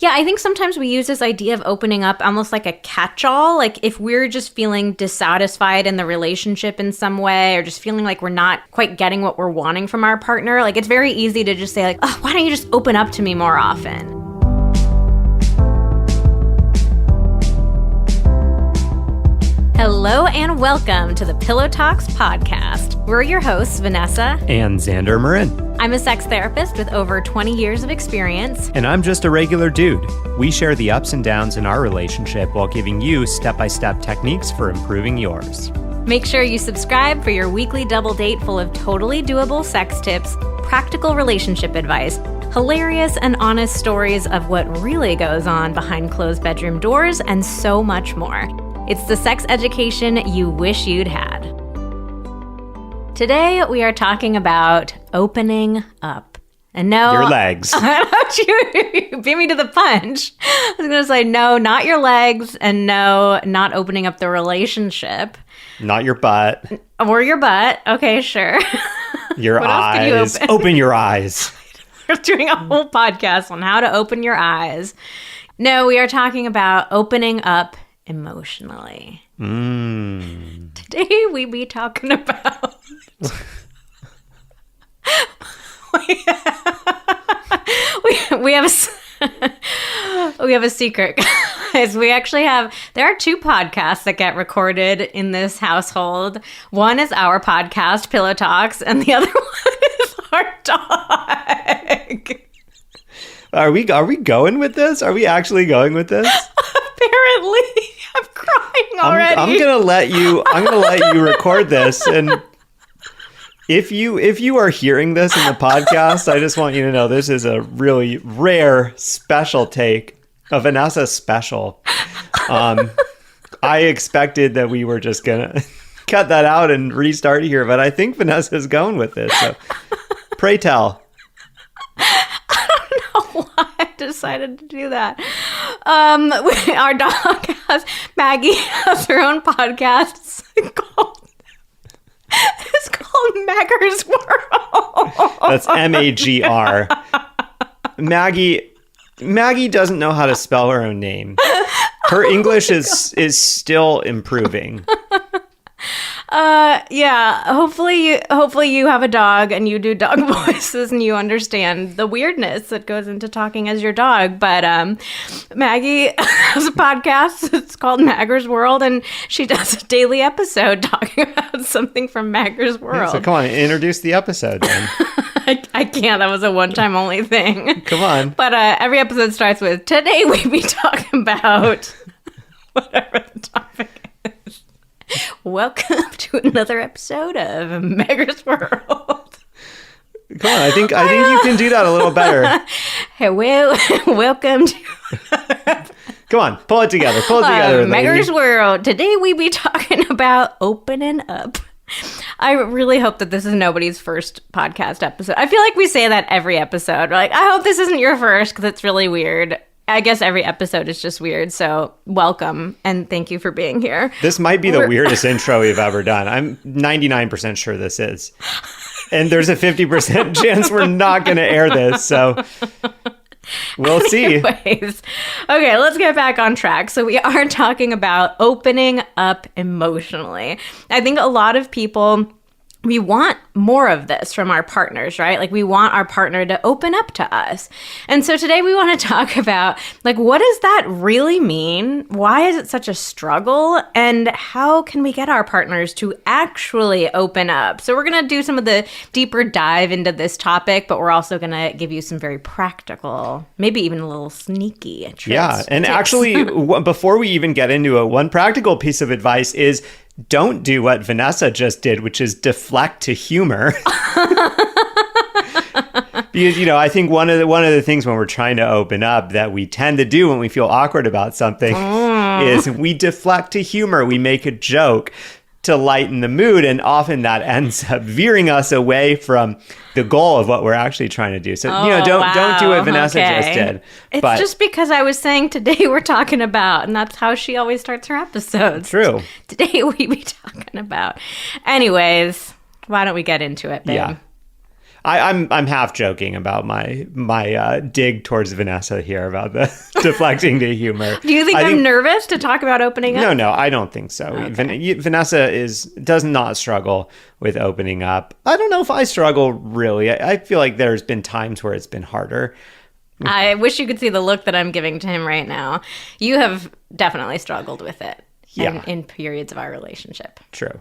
Yeah, I think sometimes we use this idea of opening up almost like a catch-all. Like if we're just feeling dissatisfied in the relationship in some way, or just feeling like we're not quite getting what we're wanting from our partner, like it's very easy to just say like, oh, why don't you just open up to me more often? Hello and welcome to the Pillow Talks podcast. We're your hosts, Vanessa and Xander Marin. I'm a sex therapist with over 20 years of experience. And I'm just a regular dude. We share the ups and downs in our relationship while giving you step-by-step techniques for improving yours. Make sure you subscribe for your weekly double date full of totally doable sex tips, practical relationship advice, hilarious and honest stories of what really goes on behind closed bedroom doors, and so much more. It's the sex education you wish you'd had. Today, we are talking about opening up. And no... Your legs. You beat me to the punch. I was going to say, no, not your legs, and no, not opening up the relationship. Not your butt. Or your butt. Okay, sure. Your eyes. Open your eyes. We're doing a whole podcast on how to open your eyes. No, we are talking about opening up emotionally. Today we be talking about we have a secret, guys. We actually there are two podcasts that get recorded in this household. One is our podcast, Pillow Talks, and the other one is our dog. Are we going with this? Are we actually going with this? Apparently. I'm crying already. I'm gonna let you record this, and if you are hearing this in the podcast, I just want you to know this is a really rare special take, a Vanessa special. I expected that we were just gonna cut that out and restart here, but I think Vanessa's going with this. So pray tell. Why I decided to do that. Our dog Maggie has her own podcast. It's called Magr's World. That's Magr. Maggie doesn't know how to spell her own name. Her English is still improving. Yeah, hopefully you have a dog and you do dog voices and you understand the weirdness that goes into talking as your dog. But Maggie has a podcast. It's called Magr's World, and she does a daily episode talking about something from Magr's World. So come on, introduce the episode then. I can't. That was a one-time only thing. Come on. But every episode starts with, today we be talking about whatever the topic is. Welcome to another episode of Magr's World. Come on, I think you can do that a little better. Hey, welcome to Come on, pull it together. Magr's World. Today we be talking about opening up. I really hope that this is nobody's first podcast episode. I feel like we say that every episode. We're like, I hope this isn't your first because it's really weird. I guess every episode is just weird, so welcome, and thank you for being here. This might be the weirdest intro we've ever done. I'm 99% sure this is. And there's a 50% chance we're not going to air this, so we'll see. Anyways, okay, let's get back on track. So we are talking about opening up emotionally. I think a lot of people... we want more of this from our partners, right? Like we want our partner to open up to us. And so today we want to talk about like, what does that really mean? Why is it such a struggle? And how can we get our partners to actually open up? So we're going to do some of the deeper dive into this topic, but we're also going to give you some very practical, maybe even a little sneaky tricks. Yeah. And actually, before we even get into it, one practical piece of advice is don't do what Vanessa just did, which is deflect to humor. Because, I think one of the things when we're trying to open up that we tend to do when we feel awkward about something is we deflect to humor. We make a joke to lighten the mood, and often that ends up veering us away from the goal of what we're actually trying to do. So, don't do what Vanessa just did. It's just because I was saying today we're talking about, and that's how she always starts her episodes. True. Today we be talking about. Anyways, why don't we get into it, babe? Yeah. I'm half joking about my dig towards Vanessa here about the deflecting to humor. Do you think I'm nervous to talk about opening up? No, I don't think so. Okay. Vanessa does not struggle with opening up. I don't know if I struggle really. I feel like there's been times where it's been harder. I wish you could see the look that I'm giving to him right now. You have definitely struggled with it in periods of our relationship. True.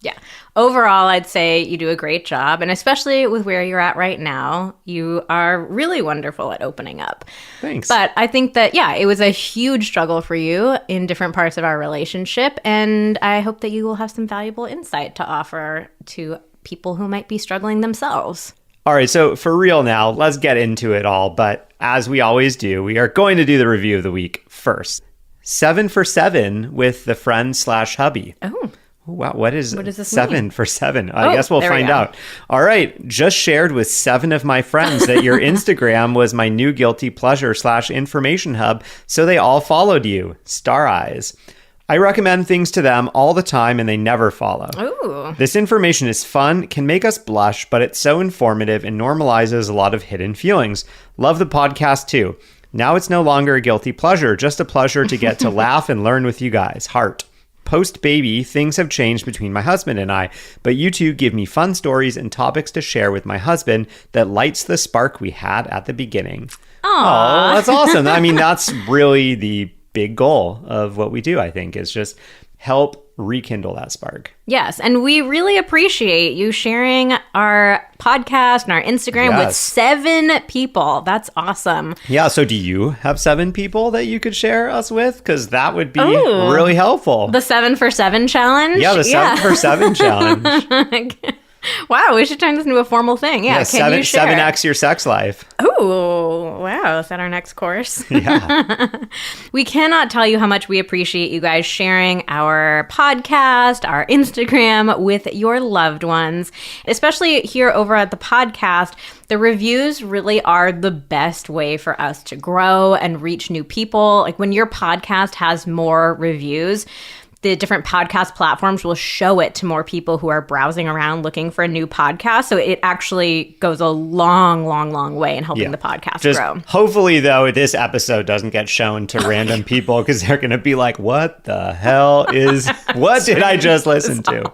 Yeah. Overall, I'd say you do a great job. And especially with where you're at right now, you are really wonderful at opening up. Thanks. But I think that, it was a huge struggle for you in different parts of our relationship. And I hope that you will have some valuable insight to offer to people who might be struggling themselves. All right, so for real now, let's get into it all. But as we always do, we are going to do the review of the week first. 7 for 7 with the friend/hubby. Oh. Wow, what does this 7 mean? For 7? I guess we'll find out. All right, just shared with 7 of my friends that your Instagram was my new guilty pleasure/information hub, so they all followed you. Star eyes. I recommend things to them all the time and they never follow. Ooh. This information is fun, can make us blush, but it's so informative and normalizes a lot of hidden feelings. Love the podcast too. Now it's no longer a guilty pleasure, just a pleasure to get to laugh and learn with you guys. Heart. Post-baby, things have changed between my husband and I, but you two give me fun stories and topics to share with my husband that lights the spark we had at the beginning. Aww. Oh, that's awesome. I mean, that's really the big goal of what we do, I think, is just help rekindle that spark. Yes, and we really appreciate you sharing our podcast and our Instagram with 7 people. That's awesome. Yeah, so do you have 7 people that you could share us with? Because that would be really helpful. The 7 for 7 challenge? Yeah, the 7 for 7 challenge. Wow, we should turn this into a formal thing. Yeah, can you share? 7x your sex life. Ooh, wow. Is that our next course? Yeah. We cannot tell you how much we appreciate you guys sharing our podcast, our Instagram with your loved ones. Especially here over at the podcast, the reviews really are the best way for us to grow and reach new people. Like when your podcast has more reviews, the different podcast platforms will show it to more people who are browsing around looking for a new podcast. So it actually goes a long, long, long way in helping the podcast grow. Hopefully, though, this episode doesn't get shown to random people because they're going to be like, what the hell what did I just listen to?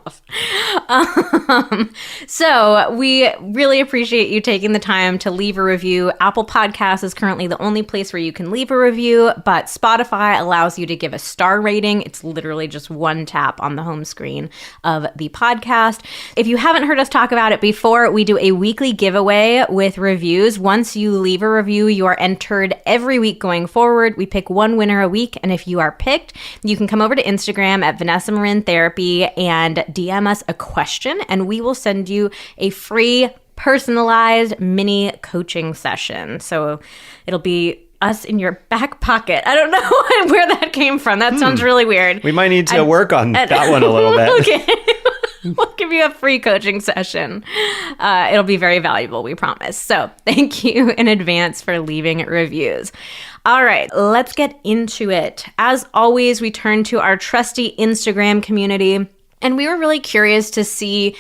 So we really appreciate you taking the time to leave a review. Apple Podcasts is currently the only place where you can leave a review, but Spotify allows you to give a star rating. It's literally just one tap on the home screen of the podcast. If you haven't heard us talk about it before, we do a weekly giveaway with reviews. Once you leave a review, you are entered every week going forward. We pick one winner a week, and if you are picked, you can come over to Instagram at Vanessa Marin Therapy and DM us a question, and we will send you a free personalized mini coaching session. So it'll be us in your back pocket. I don't know where that came from. That sounds really weird. We might need to work on that one a little bit. Okay. We'll give you a free coaching session. It'll be very valuable, we promise. So thank you in advance for leaving reviews. All right, let's get into it. As always, we turn to our trusty Instagram community, and we were really curious to see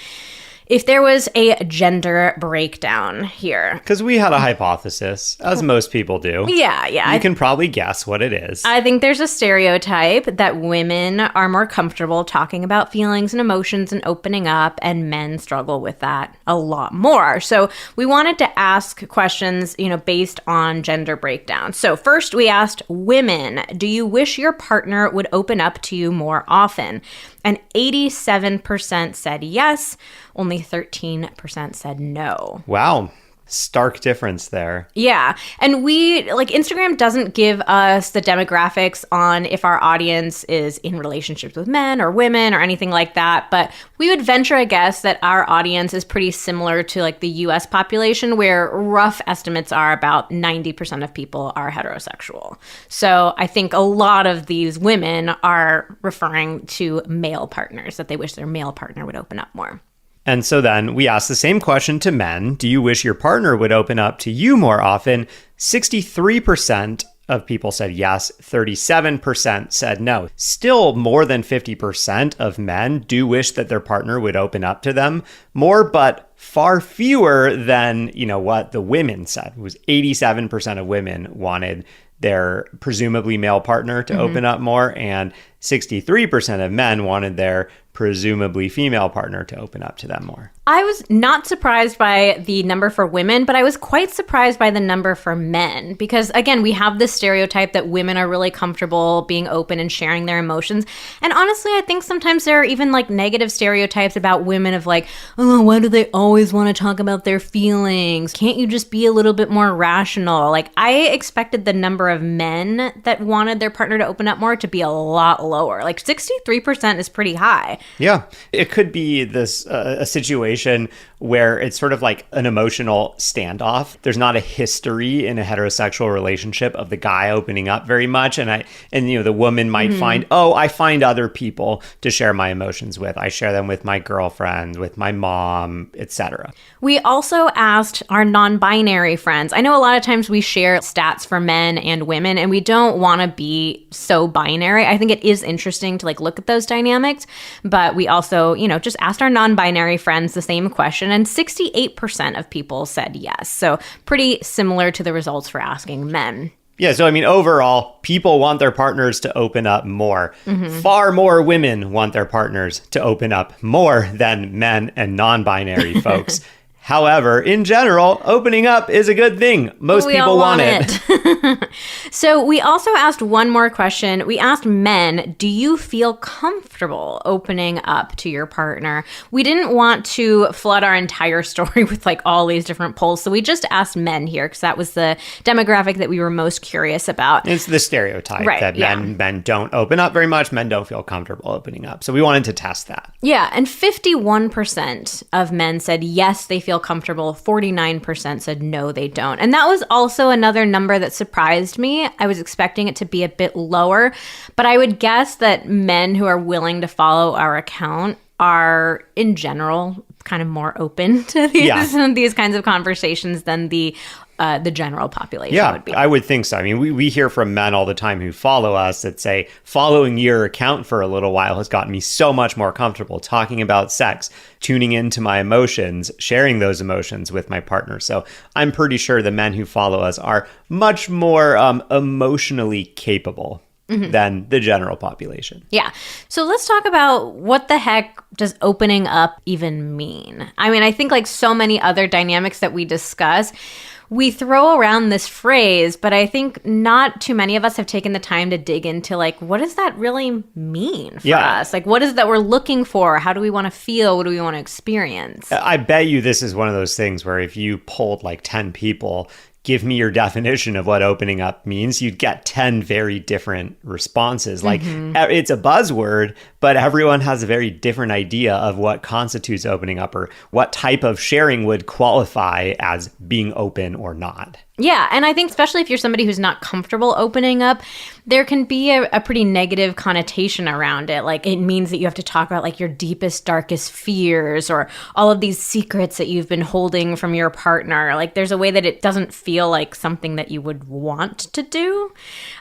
if there was a gender breakdown here. Because we had a hypothesis, as most people do. Yeah. You can probably guess what it is. I think there's a stereotype that women are more comfortable talking about feelings and emotions and opening up, and men struggle with that a lot more. So we wanted to ask questions, based on gender breakdown. So first we asked women, do you wish your partner would open up to you more often? And 87% said yes. Only 13% said no. Wow. Stark difference there. Yeah. And Instagram doesn't give us the demographics on if our audience is in relationships with men or women or anything like that. But we would venture a guess that our audience is pretty similar to the US population, where rough estimates are about 90% of people are heterosexual. So I think a lot of these women are referring to male partners, that they wish their male partner would open up more. And so then we asked the same question to men. Do you wish your partner would open up to you more often? 63% of people said yes. 37% said no. Still more than 50% of men do wish that their partner would open up to them more, but far fewer than, what the women said. It was 87% of women wanted their presumably male partner to open up more, and 63% of men wanted their presumably female partner to open up to them more. I was not surprised by the number for women, but I was quite surprised by the number for men because, again, we have this stereotype that women are really comfortable being open and sharing their emotions. And honestly, I think sometimes there are even like negative stereotypes about women of like, oh, why do they always want to talk about their feelings? Can't you just be a little bit more rational? Like, I expected the number of men that wanted their partner to open up more to be a lot lower. Like 63% is pretty high. Yeah, it could be this a situation where it's sort of like an emotional standoff. There's not a history in a heterosexual relationship of the guy opening up very much, and the woman might find, I find other people to share my emotions with. I share them with my girlfriend, with my mom, etc. We also asked our non-binary friends. I know a lot of times we share stats for men and women, and we don't want to be so binary. I think it is interesting to like look at those dynamics, but we also, just asked our non-binary friends the same question, and 68% of people said yes. So pretty similar to the results for asking men. Yeah, so overall, people want their partners to open up more. Far more women want their partners to open up more than men and non-binary folks. However, in general, opening up is a good thing. Most people want it. So we also asked one more question. We asked men, do you feel comfortable opening up to your partner? We didn't want to flood our entire story with like all these different polls. So we just asked men here because that was the demographic that we were most curious about. It's the stereotype that men don't open up very much. Men don't feel comfortable opening up. So we wanted to test that. Yeah. And 51% of men said yes, they feel comfortable. 49% said no, they don't. And that was also another number that surprised me. I was expecting it to be a bit lower, but I would guess that men who are willing to follow our account are in general kind of more open to these kinds of conversations than the general population would be. I would think so. We hear from men all the time who follow us that say, following your account for a little while has gotten me so much more comfortable talking about sex, tuning into my emotions, sharing those emotions with my partner. So I'm pretty sure the men who follow us are much more emotionally capable than the general population. Yeah. So let's talk about what the heck does opening up even mean? I think like so many other dynamics that we discuss, we throw around this phrase, but I think not too many of us have taken the time to dig into like, what does that really mean for us? Like, what is it that we're looking for? How do we want to feel? What do we want to experience? I bet you this is one of those things where if you polled like 10 people, give me your definition of what opening up means, you'd get 10 very different responses. Like it's a buzzword, but everyone has a very different idea of what constitutes opening up or what type of sharing would qualify as being open or not. Yeah, and I think especially if you're somebody who's not comfortable opening up, there can be a pretty negative connotation around it. Like it means that you have to talk about like your deepest, darkest fears or all of these secrets that you've been holding from your partner. Like there's a way that it doesn't feel like something that you would want to do.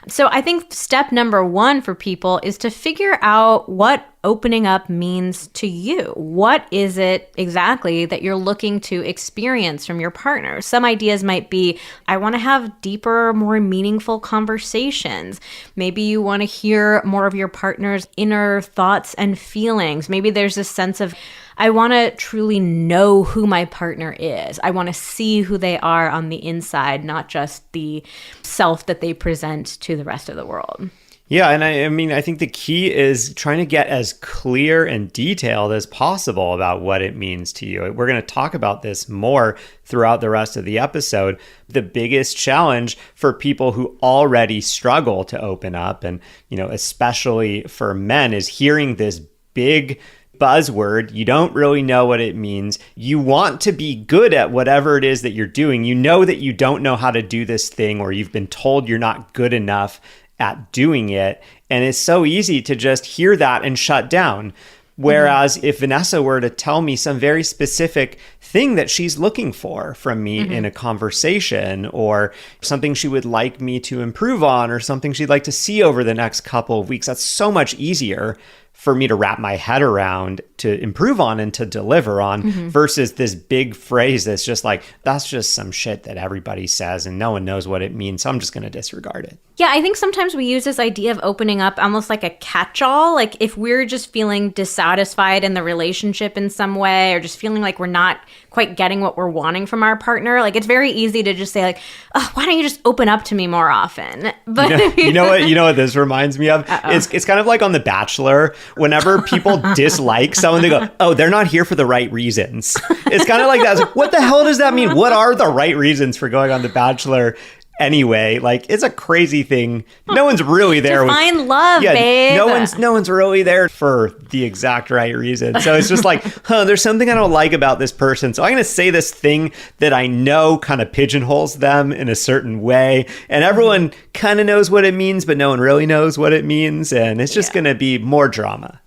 So I think step number one for people is to figure out what opening up means to you. What is it exactly that you're looking to experience from your partner? Some ideas might be, I want to have deeper, more meaningful conversations. Maybe you want to hear more of your partner's inner thoughts and feelings. Maybe there's this sense of, I want to truly know who my partner is. I want to see who they are on the inside, not just the self that they present to the rest of the world. Yeah, and I think the key is trying to get as clear and detailed as possible about what it means to you. We're going to talk about this more throughout the rest of the episode. The biggest challenge for people who already struggle to open up, and especially for men, is hearing this big buzzword. You don't really know what it means. You want to be good at whatever it is that you're doing. You know that you don't know how to do this thing, or you've been told you're not good enough at doing it. And it's so easy to just hear that and shut down. Whereas if Vanessa were to tell me some very specific thing that she's looking for from me in a conversation, or something she would like me to improve on, or something she'd like to see over the next couple of weeks, that's so much easier for me to wrap my head around, to improve on and to deliver on, versus this big phrase that's just like, that's just some shit that everybody says and no one knows what it means, so I'm just going to disregard it. Yeah, I think sometimes we use this idea of opening up almost like a catch-all. Like if we're just feeling dissatisfied in the relationship in some way, or just feeling like we're not quite getting what we're wanting from our partner, like it's very easy to just say like, oh, why don't you just open up to me more often? But you know what this reminds me of? It's kind of like on The Bachelor. Whenever people dislike someone, they go, oh, they're not here for the right reasons. It's kind of like that. It's like, what the hell does that mean? What are the right reasons for going on The Bachelor? Anyway, like it's a crazy thing. No one's really there. Find love, babe. No one's really there for the exact right reason. So it's just like, there's something I don't like about this person. So I'm going to say this thing that I know kind of pigeonholes them in a certain way. And everyone kind of knows what it means, but no one really knows what it means. And it's just going to be more drama.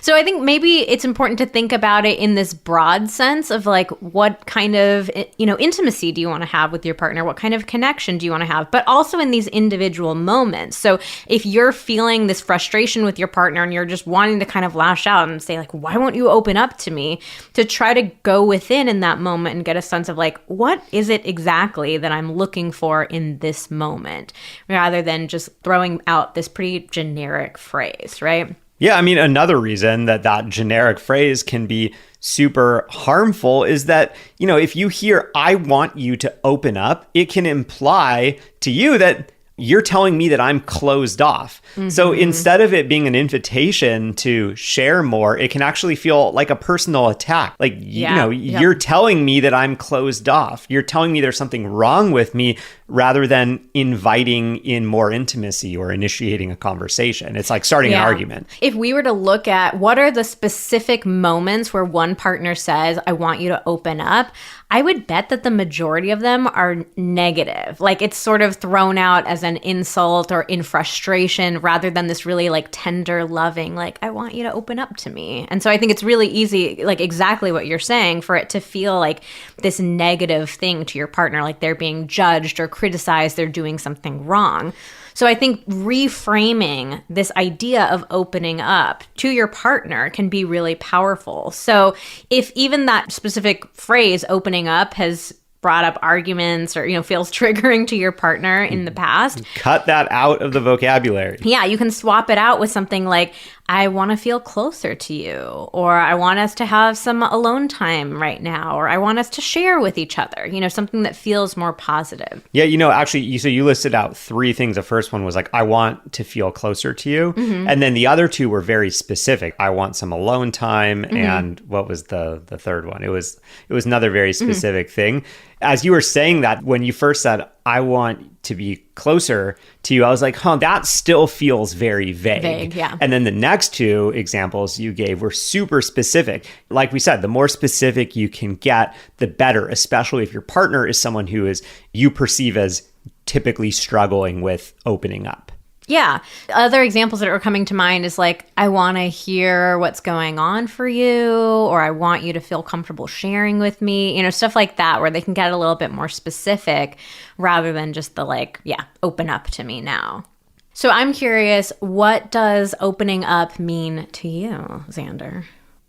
So I think maybe it's important to think about it in this broad sense of like, what kind of, intimacy do you want to have with your partner? What kind of connection do you want to have? But also in these individual moments. So if you're feeling this frustration with your partner and you're just wanting to kind of lash out and say like, why won't you open up to me? To try to go within in that moment and get a sense of like, what is it exactly that I'm looking for in this moment? Rather than just throwing out this pretty generic phrase, right? Yeah, I mean, another reason that generic phrase can be super harmful is that, if you hear, I want you to open up, it can imply to you that you're telling me that I'm closed off. So instead of it being an invitation to share more, it can actually feel like a personal attack. Like, you're telling me that I'm closed off. You're telling me there's something wrong with me rather than inviting in more intimacy or initiating a conversation. It's like starting an argument. If we were to look at what are the specific moments where one partner says, I want you to open up, I would bet that the majority of them are negative. Like it's sort of thrown out as an insult or in frustration rather than this really like tender, loving, like, I want you to open up to me. And so I think it's really easy, like exactly what you're saying, for it to feel like this negative thing to your partner, like they're being judged or criticized, they're doing something wrong. So I think reframing this idea of opening up to your partner can be really powerful. So if even that specific phrase, opening up, has brought up arguments or, feels triggering to your partner in the past, cut that out of the vocabulary. Yeah, you can swap it out with something like, I want to feel closer to you, or I want us to have some alone time right now, or I want us to share with each other, something that feels more positive. Yeah, actually, so you listed out 3 things. The first one was like, I want to feel closer to you. And then the other 2 were very specific. I want some alone time. And what was the third one? It was another very specific thing. As you were saying that, when you first said, I want to be closer to you, I was like, that still feels very vague. Yeah. And then the next 2 examples you gave were super specific. Like we said, the more specific you can get, the better, especially if your partner is someone who you perceive as typically struggling with opening up. Yeah. Other examples that are coming to mind is like, I want to hear what's going on for you, or I want you to feel comfortable sharing with me, stuff like that, where they can get a little bit more specific rather than just the like, open up to me now. So I'm curious, what does opening up mean to you, Xander?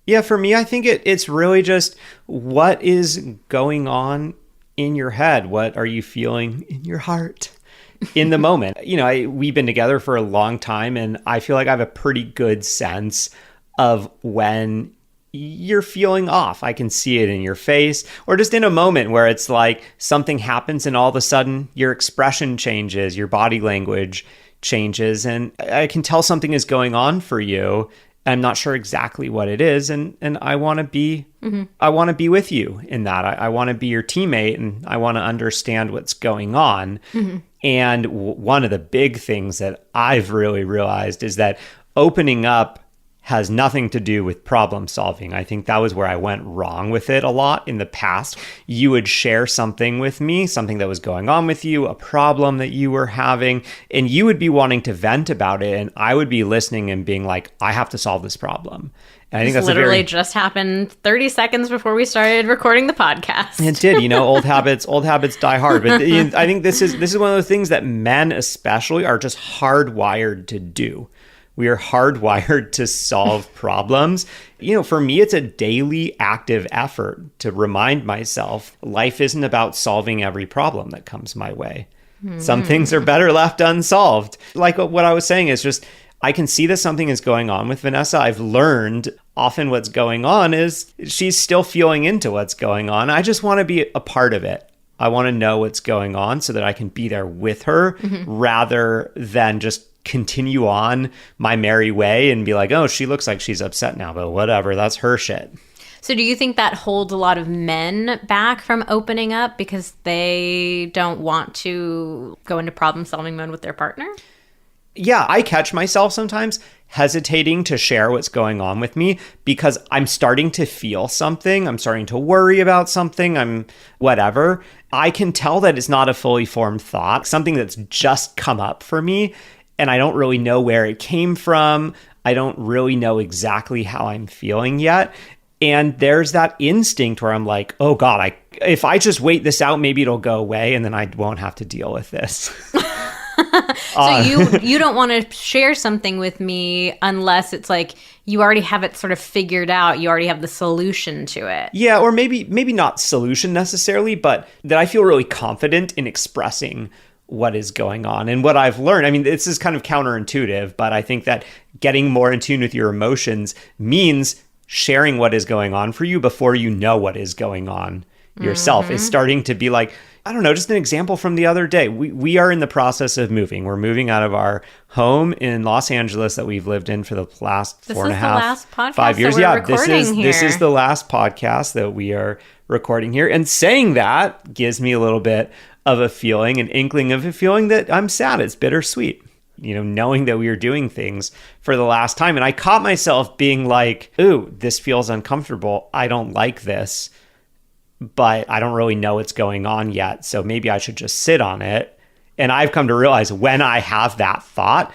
Yeah, for me, I think it's really just what is going on in your head. What are you feeling in your heart? In the moment. We've been together for a long time, and I feel like I have a pretty good sense of when you're feeling off. I can see it in your face, or just in a moment where it's like something happens and all of a sudden your expression changes, your body language changes, and I can tell something is going on for you. I'm not sure exactly what it is, and I want to be I want to be with you in that. I want to be your teammate, and I want to understand what's going on. And one of the big things that I've really realized is that opening up has nothing to do with problem solving. I think that was where I went wrong with it a lot in the past. You would share something with me, something that was going on with you, a problem that you were having, and you would be wanting to vent about it, and I would be listening and being like, I have to solve this problem. And I think that's literally just happened 30 seconds before we started recording the podcast. It did, old habits die hard. But I think this is one of those things that men especially are just hardwired to do. We are hardwired to solve problems. For me, it's a daily active effort to remind myself life isn't about solving every problem that comes my way. Some things are better left unsolved. Like what I was saying is just, I can see that something is going on with Vanessa. I've learned often what's going on is she's still feeling into what's going on. I just want to be a part of it. I want to know what's going on so that I can be there with her rather than just continue on my merry way and be like, oh, she looks like she's upset now, but whatever, that's her shit. So do you think that holds a lot of men back from opening up because they don't want to go into problem-solving mode with their partner? Yeah, I catch myself sometimes hesitating to share what's going on with me because I'm starting to feel something. I'm starting to worry about something. I'm whatever. I can tell that it's not a fully formed thought, something that's just come up for me, and I don't really know where it came from. I don't really know exactly how I'm feeling yet. And there's that instinct where I'm like, oh God, if I just wait this out, maybe it'll go away and then I won't have to deal with this. So you don't want to share something with me unless it's like you already have it sort of figured out. You already have the solution to it. Yeah, or maybe not solution necessarily, but that I feel really confident in expressing what is going on. And what I've learned, I mean, this is kind of counterintuitive, but I think that getting more in tune with your emotions means sharing what is going on for you before you know what is going on yourself. Is starting to be like, I don't know, just an example from the other day. We are in the process of moving. We're moving out of our home in Los Angeles that we've lived in for the last 5 years. Yeah, this is the last podcast that we are recording here. And saying that gives me a little bit of a feeling, an inkling of a feeling that I'm sad. It's bittersweet. Knowing that we are doing things for the last time. And I caught myself being like, ooh, this feels uncomfortable. I don't like this, but I don't really know what's going on yet. So maybe I should just sit on it. And I've come to realize when I have that thought,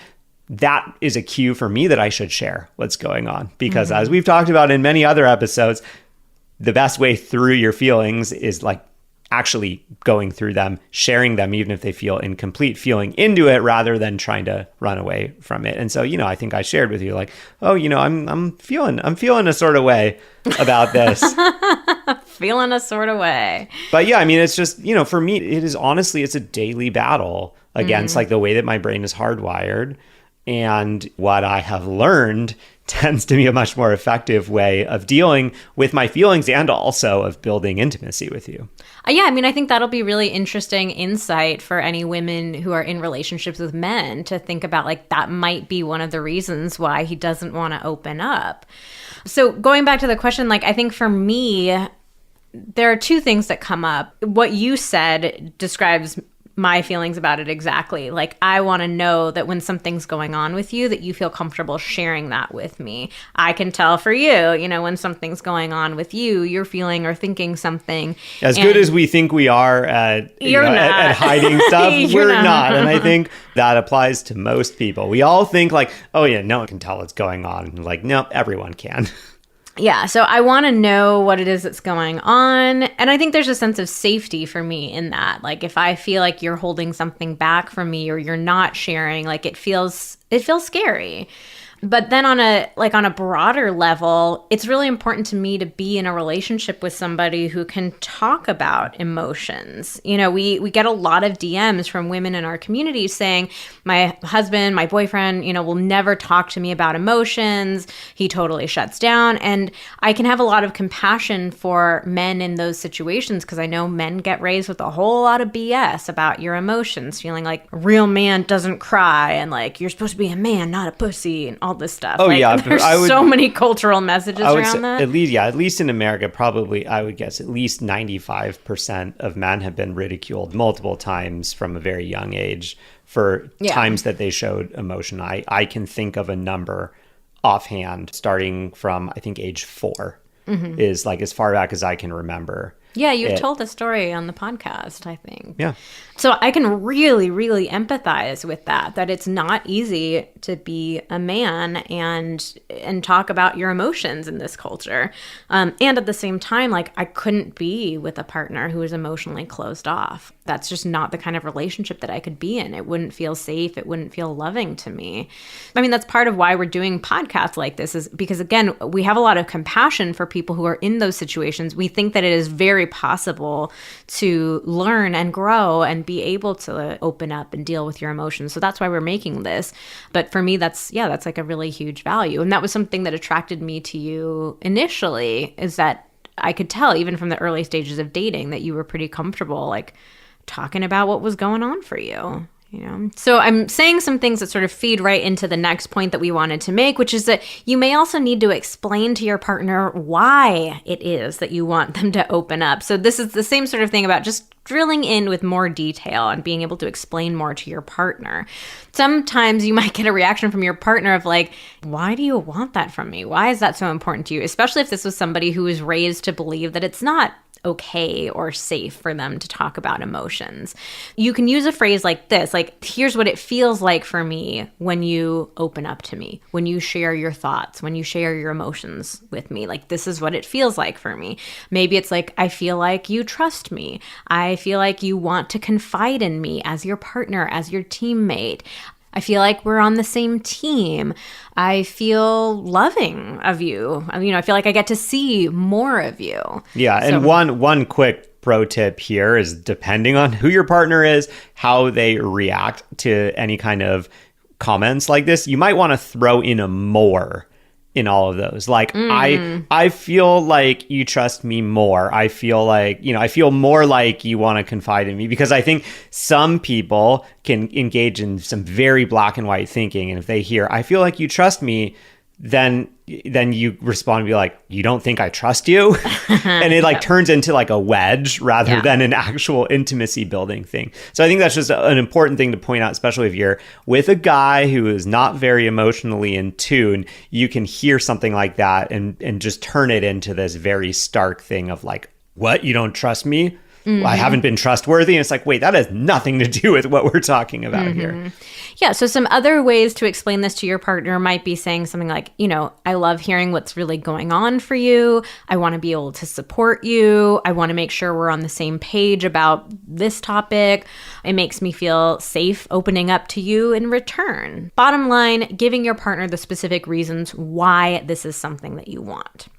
that is a cue for me that I should share what's going on. Because as we've talked about in many other episodes, the best way through your feelings is like actually going through them, sharing them, even if they feel incomplete, feeling into it rather than trying to run away from it. And so, I think I shared with you like, oh, I'm feeling a sort of way about this. Feeling a sort of way. But yeah, I mean, it's just, for me, it's a daily battle against like the way that my brain is hardwired. And what I have learned tends to be a much more effective way of dealing with my feelings and also of building intimacy with you. Yeah, I mean, I think that'll be really interesting insight for any women who are in relationships with men to think about, like, that might be one of the reasons why he doesn't want to open up. So going back to the question, like, I think for me, there are two things that come up. What you said describes my feelings about it exactly. Like, I want to know that when something's going on with you, that you feel comfortable sharing that with me. I can tell for you, when something's going on with you, you're feeling or thinking something. As good as we think we are at, at hiding stuff, we're not. And I think that applies to most people. We all think like, oh yeah, no one can tell what's going on. And like, no, everyone can. Yeah, so I want to know what it is that's going on. And I think there's a sense of safety for me in that. Like, if I feel like you're holding something back from me or you're not sharing, like, it feels scary. But then on a broader level, it's really important to me to be in a relationship with somebody who can talk about emotions. We get a lot of DMs from women in our community saying, my husband, my boyfriend, will never talk to me about emotions. He totally shuts down. And I can have a lot of compassion for men in those situations because I know men get raised with a whole lot of BS about your emotions, feeling like a real man doesn't cry and like you're supposed to be a man, not a pussy, and all this stuff. Oh, yeah. There's so many cultural messages around that. At least in America, probably, I would guess at least 95% of men have been ridiculed multiple times from a very young age for times that they showed emotion. I can think of a number offhand starting from, I think, age 4 is like as far back as I can remember. Yeah, you've told the story on the podcast, I think. Yeah. So I can really, really empathize with that it's not easy to be a man and talk about your emotions in this culture. And at the same time, like, I couldn't be with a partner who is emotionally closed off. That's just not the kind of relationship that I could be in. It wouldn't feel safe. It wouldn't feel loving to me. I mean, that's part of why we're doing podcasts like this, is because, again, we have a lot of compassion for people who are in those situations. We think that it is very possible to learn and grow and be able to open up and deal with your emotions. So that's why we're making this. But for me, that's like a really huge value. And that was something that attracted me to you initially, is that I could tell even from the early stages of dating that you were pretty comfortable, like, talking about what was going on for you. So I'm saying some things that sort of feed right into the next point that we wanted to make, which is that you may also need to explain to your partner why it is that you want them to open up. So this is the same sort of thing about just drilling in with more detail and being able to explain more to your partner. Sometimes you might get a reaction from your partner of like, why do you want that from me? Why is that so important to you? Especially if this was somebody who was raised to believe that it's not okay or safe for them to talk about emotions. You can use a phrase like this, like, here's what it feels like for me when you open up to me, when you share your thoughts, when you share your emotions with me. Like, this is what it feels like for me. Maybe it's like, I feel like you trust me. I feel like you want to confide in me as your partner, as your teammate. I feel like we're on the same team. I feel loving of you. I feel like I get to see more of you. Yeah, and one quick pro tip here is, depending on who your partner is, how they react to any kind of comments like this, you might want to throw in a more in all of those. Like, I feel like you trust me more. I feel like, I feel more like you want to confide in me, because I think some people can engage in some very black and white thinking. And if they hear, I feel like you trust me, then you respond and be like, you don't think I trust you? And it turns into like a wedge rather than an actual intimacy building thing. So I think that's just an important thing to point out, especially if you're with a guy who is not very emotionally in tune. You can hear something like that and just turn it into this very stark thing of like, what? You don't trust me? Well, I haven't been trustworthy. And it's like, wait, that has nothing to do with what we're talking about here. Yeah. So some other ways to explain this to your partner might be saying something like, I love hearing what's really going on for you. I want to be able to support you. I want to make sure we're on the same page about this topic. It makes me feel safe opening up to you in return. Bottom line, giving your partner the specific reasons why this is something that you want.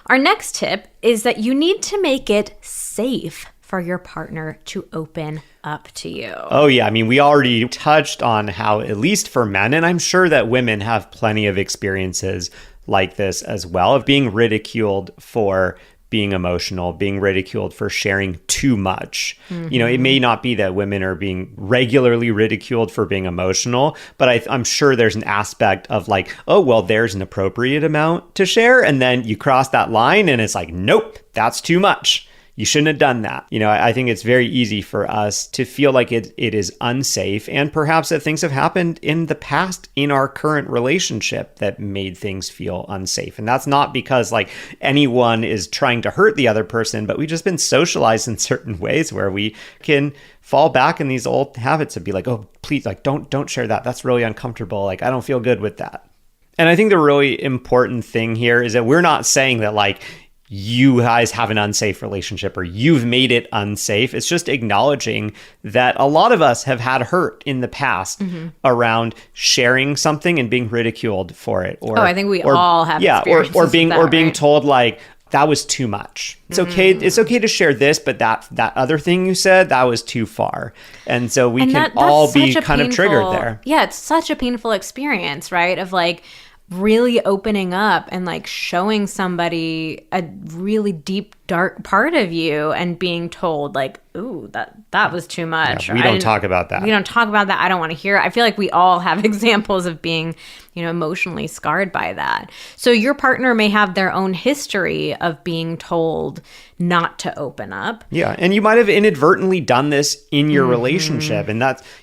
Our next tip is that you need to make it safe for your partner to open up to you. Oh, yeah. I mean, we already touched on how, at least for men, and I'm sure that women have plenty of experiences like this as well, of being ridiculed for being emotional, being ridiculed for sharing too much. It may not be that women are being regularly ridiculed for being emotional, but I'm sure there's an aspect of like, oh, well, there's an appropriate amount to share. And then you cross that line and it's like, nope, that's too much. You shouldn't have done that. I think it's very easy for us to feel like it is unsafe, and perhaps that things have happened in the past in our current relationship that made things feel unsafe. And that's not because like anyone is trying to hurt the other person, but we've just been socialized in certain ways where we can fall back in these old habits of be like, oh, please, like, don't share that. That's really uncomfortable. Like, I don't feel good with that. And I think the really important thing here is that we're not saying that like, you guys have an unsafe relationship or you've made it unsafe. It's just acknowledging that a lot of us have had hurt in the past around sharing something and being ridiculed for it. Or I think we all have experiences or being with that, being right? told like, that was too much. It's okay. It's okay to share this, but that other thing you said, that was too far. And so we can all be kind of triggered there. Yeah, it's such a painful experience, right? Of like really opening up and like showing somebody a really deep, dark part of you and being told like, ooh, that was too much. Yeah, we don't talk about that. We don't talk about that. I don't want to hear it. I feel like we all have examples of being, emotionally scarred by that. So your partner may have their own history of being told not to open up. Yeah. And you might have inadvertently done this in your relationship. And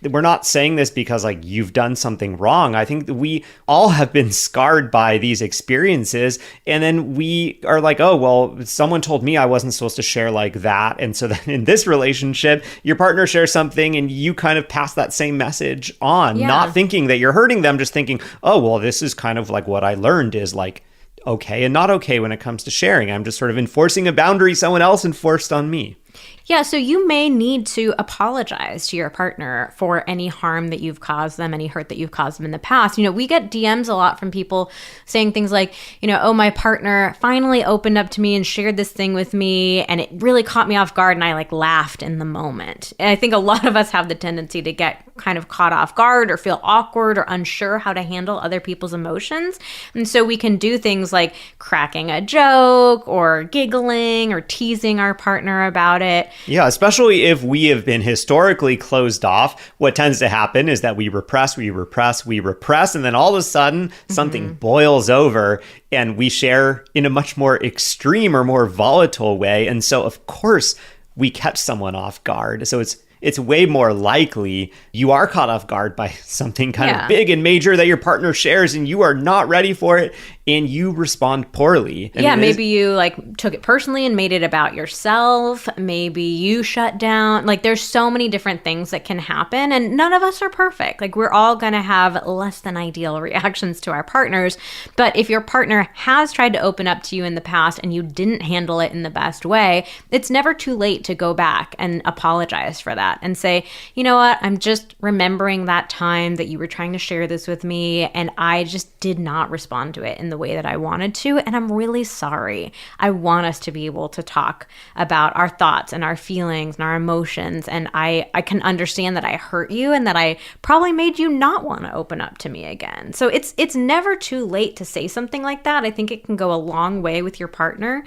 we're not saying this because like you've done something wrong. I think that we all have been scarred by these experiences. And then we are like, oh, well, someone told me I wasn't supposed to share like that. And so then in this relationship, your partner shares something and you kind of pass that same message on, not thinking that you're hurting them, just thinking, oh, well, this is kind of like what I learned is like okay and not okay when it comes to sharing. I'm just sort of enforcing a boundary someone else enforced on me. Yeah, so you may need to apologize to your partner for any harm that you've caused them, any hurt that you've caused them in the past. You know, we get DMs a lot from people saying things like, you know, oh, my partner finally opened up to me and shared this thing with me, and it really caught me off guard, and I like laughed in the moment. And I think a lot of us have the tendency to get kind of caught off guard or feel awkward or unsure how to handle other people's emotions. And so we can do things like cracking a joke or giggling or teasing our partner about it. Yeah, especially if we have been historically closed off. What tends to happen is that we repress, and then all of a sudden something boils over and we share in a much more extreme or more volatile way. And so, of course, we catch someone off guard. So it's way more likely you are caught off guard by something kind of big and major that your partner shares and you are not ready for it and you respond poorly. And maybe you like took it personally and made it about yourself. Maybe you shut down. Like there's so many different things that can happen and none of us are perfect. Like we're all going to have less than ideal reactions to our partners. But if your partner has tried to open up to you in the past and you didn't handle it in the best way, it's never too late to go back and apologize for that and say, you know what, I'm just remembering that time that you were trying to share this with me and I just did not respond to it in the way that I wanted to, and I'm really sorry. I want us to be able to talk about our thoughts and our feelings and our emotions, and I can understand that I hurt you and that I probably made you not want to open up to me again. So it's never too late to say something like that. I think it can go a long way with your partner.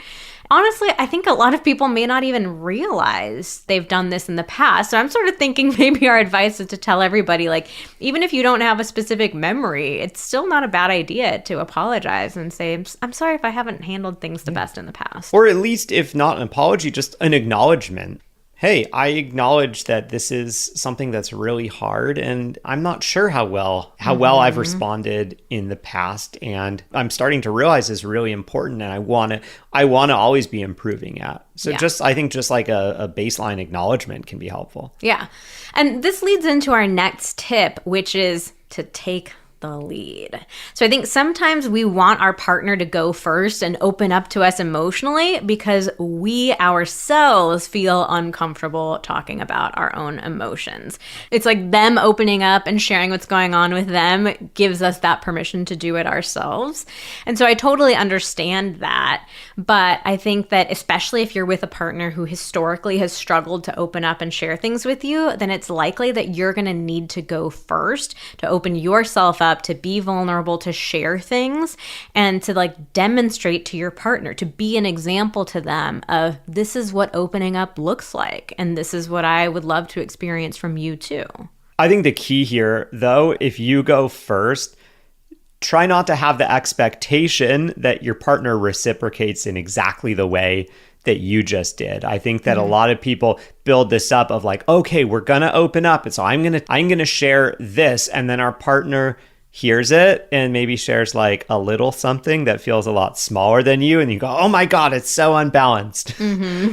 Honestly, I think a lot of people may not even realize they've done this in the past. So I'm sort of thinking maybe our advice is to tell everybody, like, even if you don't have a specific memory, it's still not a bad idea to apologize and say, I'm sorry if I haven't handled things the best in the past. Or at least, if not an apology, just an acknowledgement. Hey, I acknowledge that this is something that's really hard and I'm not sure how well I've responded in the past, and I'm starting to realize it's really important and I want to always be improving at. So I think just like a baseline acknowledgement can be helpful. Yeah. And this leads into our next tip, which is to take the lead. So I think sometimes we want our partner to go first and open up to us emotionally because we ourselves feel uncomfortable talking about our own emotions. It's like them opening up and sharing what's going on with them gives us that permission to do it ourselves. And so I totally understand that. But I think that especially if you're with a partner who historically has struggled to open up and share things with you, then it's likely that you're going to need to go first to open yourself up, to be vulnerable, to share things, and to like demonstrate to your partner, to be an example to them of this is what opening up looks like. And this is what I would love to experience from you too. I think the key here, though, if you go first, try not to have the expectation that your partner reciprocates in exactly the way that you just did. I think that a lot of people build this up of like, okay, we're going to open up. And so I'm going to share this. And then our partner hears it and maybe shares like a little something that feels a lot smaller than you. And you go, oh my God, it's so unbalanced.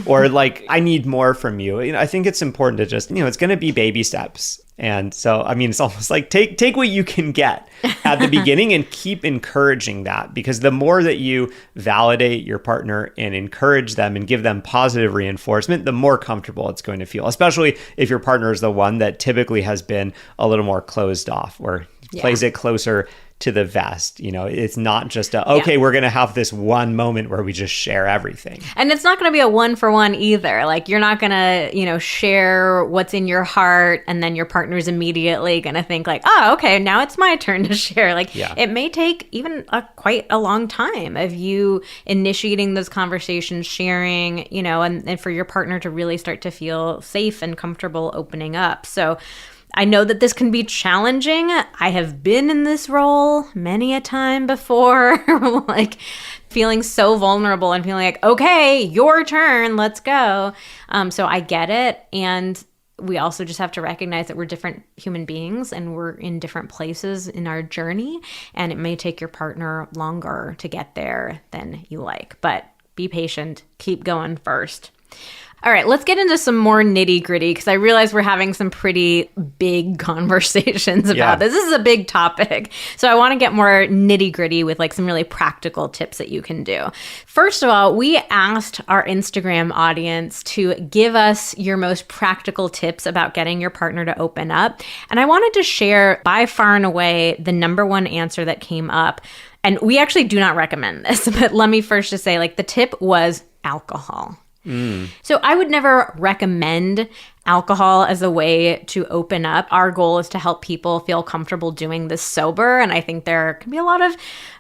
Or like, I need more from you. You know, I think it's important to just, it's going to be baby steps. And so, I mean, it's almost like take what you can get at the beginning and keep encouraging that, because the more that you validate your partner and encourage them and give them positive reinforcement, the more comfortable it's going to feel, especially if your partner is the one that typically has been a little more closed off or plays it closer to the vest. It's not just we're going to have this one moment where we just share everything. And it's not going to be a 1-for-1 either. Like you're not going to, share what's in your heart and then your partner's immediately going to think like, oh, okay, now it's my turn to share. Like it may take even quite a long time of you initiating those conversations, sharing, and for your partner to really start to feel safe and comfortable opening up. So I know that this can be challenging. I have been in this role many a time before, like feeling so vulnerable and feeling like, okay, your turn, let's go. So I get it. And we also just have to recognize that we're different human beings and we're in different places in our journey. And it may take your partner longer to get there than you like. But be patient. Keep going first. All right, let's get into some more nitty gritty because I realize we're having some pretty big conversations about this. This is a big topic. So I want to get more nitty gritty with like some really practical tips that you can do. First of all, we asked our Instagram audience to give us your most practical tips about getting your partner to open up. And I wanted to share by far and away the number one answer that came up. And we actually do not recommend this, but let me first just say like the tip was alcohol. So I would never recommend alcohol as a way to open up. Our goal is to help people feel comfortable doing this sober. And I think there can be a lot of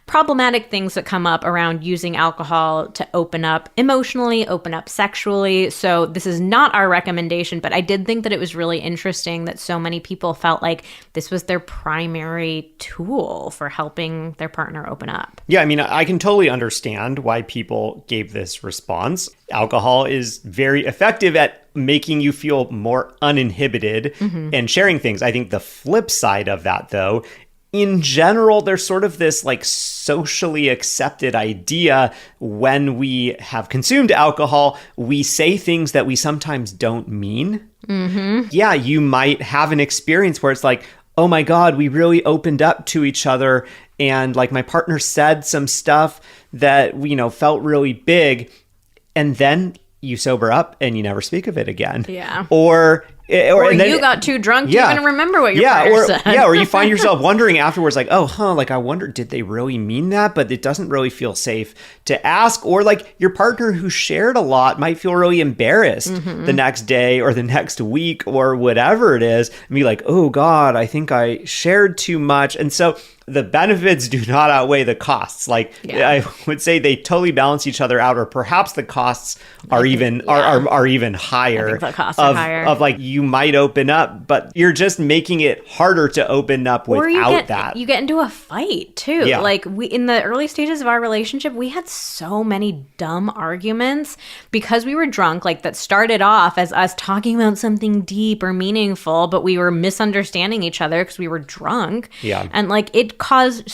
problematic things that come up around using alcohol to open up emotionally, open up sexually. So this is not our recommendation, but I did think that it was really interesting that so many people felt like this was their primary tool for helping their partner open up. Yeah, I mean, I can totally understand why people gave this response. Alcohol is very effective at making you feel more uninhibited and sharing things. I think the flip side of that, though, in general, there's sort of this like socially accepted idea when we have consumed alcohol, we say things that we sometimes don't mean. Yeah, you might have an experience where it's like, oh my God, we really opened up to each other. And like my partner said some stuff that, you know, felt really big. And then you sober up and you never speak of it again. Yeah. Or and then, you got too drunk to even remember what your partner said. Yeah, or you find yourself wondering afterwards, like, like I wonder, did they really mean that? But it doesn't really feel safe to ask. Or like your partner who shared a lot might feel really embarrassed the next day or the next week or whatever it is. And be like, oh God, I think I shared too much. And so the benefits do not outweigh the costs. Like I would say they totally balance each other out, or perhaps the costs are even higher. I think the costs are higher. Of like you might open up, but you're just making it harder to open up without that. You get into a fight too. Yeah. Like we in the early stages of our relationship, we had so many dumb arguments because we were drunk. Like that started off as us talking about something deep or meaningful, but we were misunderstanding each other because we were drunk. Yeah, and like it caused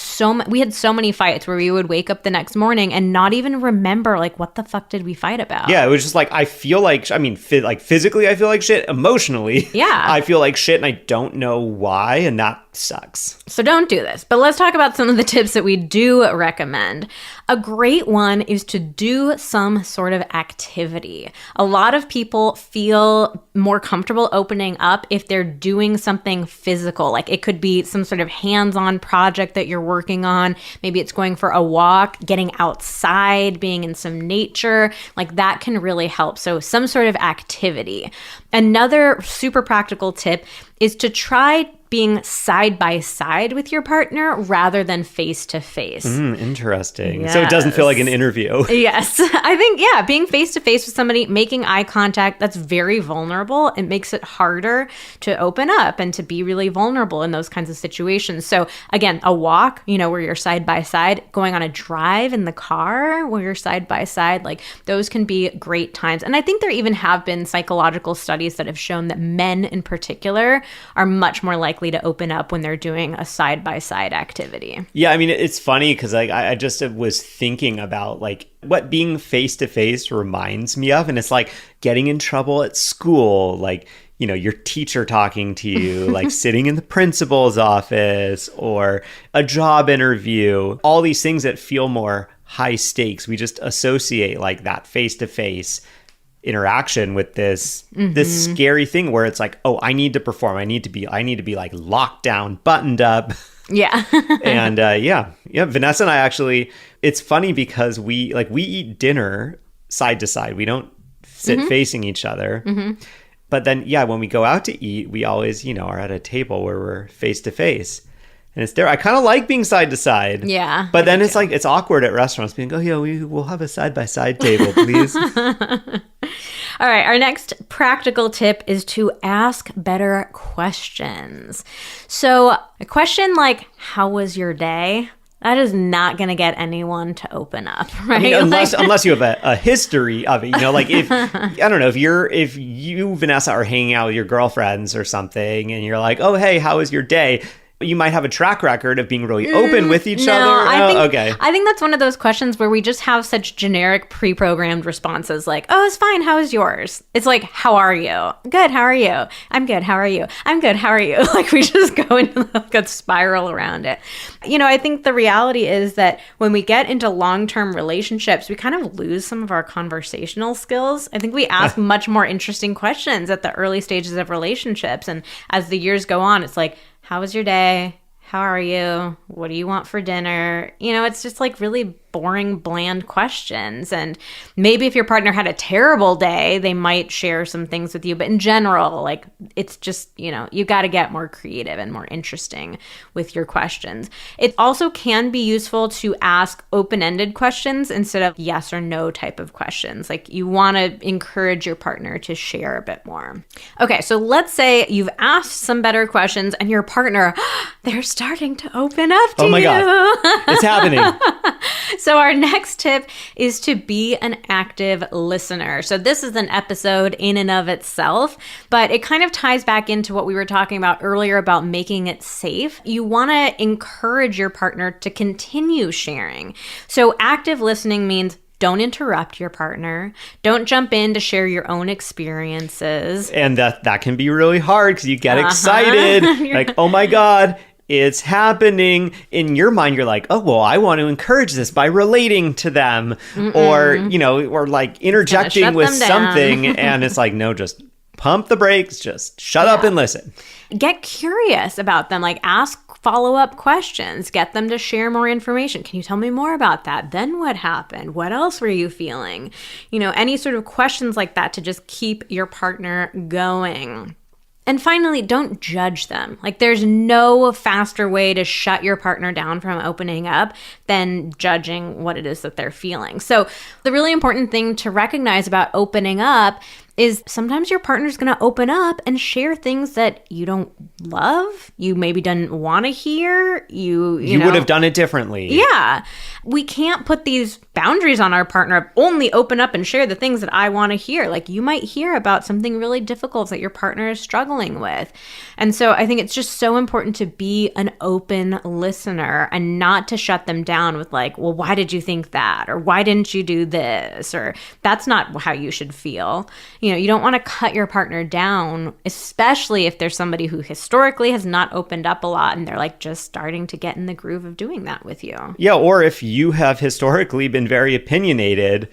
we had so many fights where we would wake up the next morning and not even remember like what the fuck did we fight about. Yeah, it was just like I feel like like physically I feel like shit, emotionally I feel like shit, and I don't know why, and that sucks. So don't do this. But let's talk about some of the tips that we do recommend. A great one is to do some sort of activity. A lot of people feel more comfortable opening up if they're doing something physical. Like it could be some sort of hands-on project that you're working on. Maybe it's going for a walk, getting outside, being in some nature. Like that can really help. So some sort of activity. Another super practical tip is to try being side by side with your partner rather than face to face. Interesting. Yes. So it doesn't feel like an interview. Yes. I think, being face to face with somebody, making eye contact, that's very vulnerable. It makes it harder to open up and to be really vulnerable in those kinds of situations. So again, a walk, where you're side by side, going on a drive in the car where you're side by side, like those can be great times. And I think there even have been psychological studies that have shown that men in particular are much more likely to open up when they're doing a side-by-side activity. Yeah, I mean, it's funny because I just was thinking about like what being face-to-face reminds me of. And it's like getting in trouble at school, like, your teacher talking to you, like sitting in the principal's office or a job interview, all these things that feel more high stakes. We just associate like that face-to-face interaction with this scary thing where it's like, oh, I need to perform. I need to be like locked down, buttoned up. Yeah. And Vanessa and I actually, it's funny because we eat dinner side to side. We don't sit facing each other. But then, when we go out to eat, we always, are at a table where we're face to face. And it's there. I kind of like being side to side. Yeah. But then it's like, it's awkward at restaurants being, we'll have a side by side table, please. All right, our next practical tip is to ask better questions. So a question like, how was your day? That is not going to get anyone to open up, right? I mean, unless you have a history of it, like if, I don't know, if you, Vanessa, are hanging out with your girlfriends or something and you're like, oh, hey, how was your day? You might have a track record of being really open with each other. I think that's one of those questions where we just have such generic pre-programmed responses like, oh, it's fine. How is yours? It's like, how are you? Good. How are you? I'm good. How are you? I'm good. How are you? Like we just go into like a spiral around it. I think the reality is that when we get into long-term relationships, we kind of lose some of our conversational skills. I think we ask much more interesting questions at the early stages of relationships. And as the years go on, it's like, how was your day? How are you? What do you want for dinner? It's just like really boring, bland questions. And maybe if your partner had a terrible day, they might share some things with you. But in general, like it's just, you got to get more creative and more interesting with your questions. It also can be useful to ask open-ended questions instead of yes or no type of questions. Like you want to encourage your partner to share a bit more. Okay, so let's say you've asked some better questions and your partner, they're starting to open up to you. Oh my God, it's happening. So our next tip is to be an active listener. So this is an episode in and of itself, but it kind of ties back into what we were talking about earlier about making it safe. You want to encourage your partner to continue sharing. So active listening means don't interrupt your partner. Don't jump in to share your own experiences. And that can be really hard because you get excited. Like, oh my God, it's happening. In your mind, you're like, oh, well, I want to encourage this by relating to them or like interjecting with something. And it's like, no, just pump the brakes, just shut up and listen. Get curious about them. Like ask follow-up questions. Get them to share more information. Can you tell me more about that? Then what happened? What else were you feeling? Any sort of questions like that to just keep your partner going. And finally, don't judge them. Like there's no faster way to shut your partner down from opening up than judging what it is that they're feeling. So the really important thing to recognize about opening up is sometimes your partner's going to open up and share things that you don't love, you maybe didn't want to hear, you would have done it differently. Yeah. We can't put these boundaries on our partner, only open up and share the things that I want to hear. Like you might hear about something really difficult that your partner is struggling with. And so I think it's just so important to be an open listener and not to shut them down with like, well, why did you think that? Or why didn't you do this? Or that's not how you should feel. You don't want to cut your partner down, especially if there's somebody who historically has not opened up a lot and they're like just starting to get in the groove of doing that with you. Yeah, or if you have historically been very opinionated,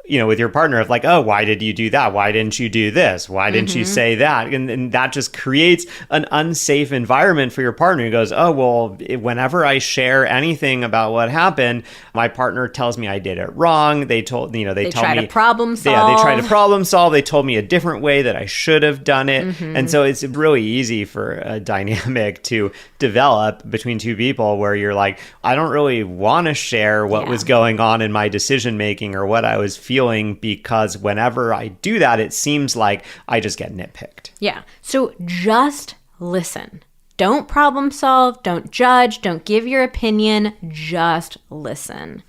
with your partner of like, oh, why did you do that? Why didn't you do this? Why didn't you say that? And that just creates an unsafe environment for your partner who goes, oh, well, whenever I share anything about what happened, my partner tells me I did it wrong. They try to problem solve. Yeah, they try to problem solve. They told me a different way that I should have done it. And so it's really easy for a dynamic to develop between two people where you're like, I don't really want to share what was going on in my decision making or what I was feeling because whenever I do that, it seems like I just get nitpicked. Yeah. So just listen. Don't problem solve. Don't judge. Don't give your opinion. Just listen.